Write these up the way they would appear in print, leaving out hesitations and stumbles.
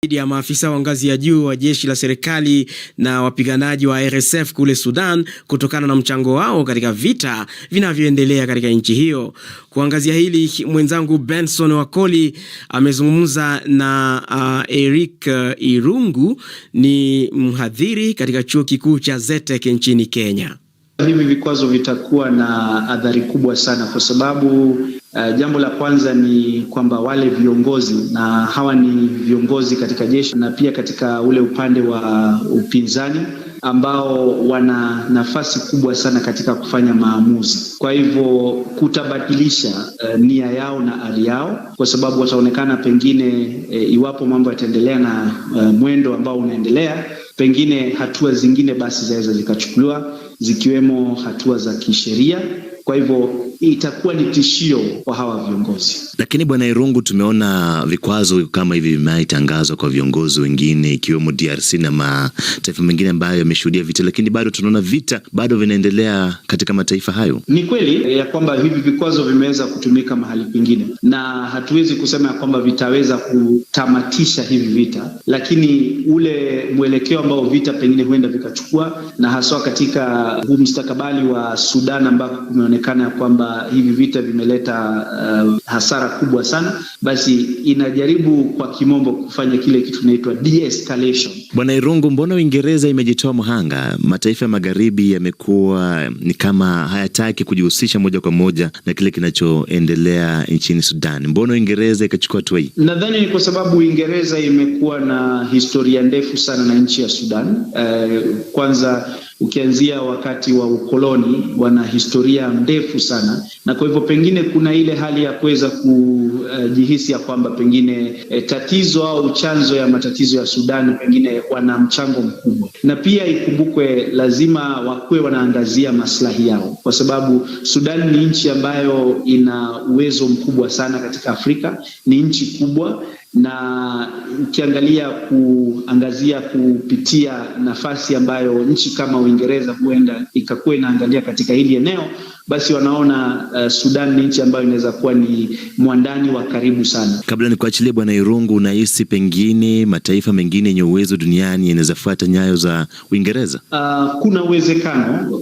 Dhidi ya maafisa wa ngazi ya juu wa jeshi la serikali na wapiganaji wa RSF kule Sudan kutokana na mchango wao katika vita vinavyoendelea katika nchi hiyo. Kuangazia hili, mwenzangu Benson Wakoli amezungumza na Eric Irungu, ni mhadhiri katika chuo kikuu cha Zetek nchini Kenya. Hivi vikwazo vitakuwa na athari kubwa sana kwa sababu jambo la kwanza ni kwamba wale viongozi, na hawa ni viongozi katika jeshi na pia katika ule upande wa upinzani, ambao wana nafasi kubwa sana katika kufanya maamuzi. Kwa hivyo kutabadilisha nia yao na ari yao, kwa sababu wataonekana pengine iwapo mambo yataendelea na mwendo ambao unaendelea, pengine hatua zingine basi zaweza zikachukuliwa, zikiwemo hatua za kisheria. Kwa hivyo itakuwa ni tishio kwa hawa viongozi. Lakini Bwana Irungu, tumeona vikwazo kama hivi vimetangazwa kwa viongozi wengine ikiwemo DRC na mataifa mengine ambayo yameshuhudia vita, lakini bado tunaona vita bado vinaendelea katika mataifa hayo. Ni kweli ya kwamba hivi vikwazo vimeweza kutumika mahali pengine, na hatuwezi kusema ya kwamba vitaweza kutamatisha hivi vita, lakini ule mwelekeo ambao vita pengine huenda vikachukua, na haswa katika huu mustakabali wa Sudan ambako kumeonekana kwamba hivi vita vimeleta hasara kubwa sana, basi inajaribu kwa kimombo kufanya kile kitu kinaitwa de-escalation. Bwana Irungu, mbona Uingereza imejitoa mhanga? Mataifa ya magharibi yamekuwa ni kama hayataki kujihusisha moja kwa moja na kile kinachoendelea nchini Sudan. Mbona Uingereza ikachukua hatua hii? Nadhani ni kwa sababu Uingereza imekuwa na historia ndefu sana na nchi ya Sudan. Kwanza ukianzia wakati wa ukoloni, wana historia ndefu sana, na kwa hivyo pengine kuna ile hali ya kuweza kujihisi ya kwamba pengine tatizo au chanzo ya matatizo ya Sudan pengine wana mchango mkubwa. Na pia ikumbukwe, lazima wakuwe wanaangazia maslahi yao, kwa sababu Sudan ni nchi ambayo ina uwezo mkubwa sana katika Afrika, ni nchi kubwa, na ukiangalia kuangazia kupitia nafasi ambayo nchi kama Uingereza huenda ikakuwa inaangalia katika hili eneo, basi wanaona Sudan ni nchi ambayo inaweza kuwa ni mwandani wa karibu sana. Kabla nikuachilie Bwana Irungu, unahisi pengine mataifa mengine yenye uwezo duniani yanaweza fuata nyayo za Uingereza?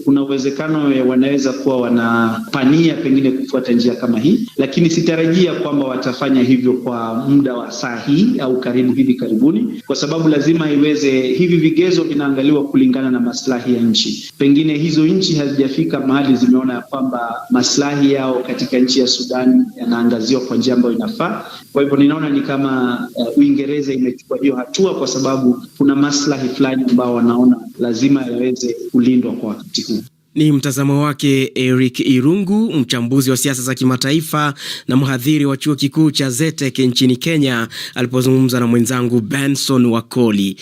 Kuna uwezekano wanaweza kuwa wanapania pengine kufuata njia kama hii, lakini sitarajia kwamba watafanya hivyo kwa muda wa saa hii au hivi karibuni, kwa sababu lazima hivi vigezo vinaangaliwa kulingana na maslahi ya nchi. Pengine hizo nchi hazijafika mahali zimeona kwamba maslahi yao katika nchi ya Sudan yanaangaziwa kwa njia ambayo inafaa. Kwa hivyo ninaona ni kama Uingereza imechukua hiyo hatua kwa sababu kuna maslahi fulani ambao wanaona lazima yaweze kulindwa kwa wakati huu. Ni mtazamo wake Eric Irungu, mchambuzi wa siasa za kimataifa na mhadhiri wa chuo kikuu cha Zetek nchini Kenya, alipozungumza na mwenzangu Benson Wakoli.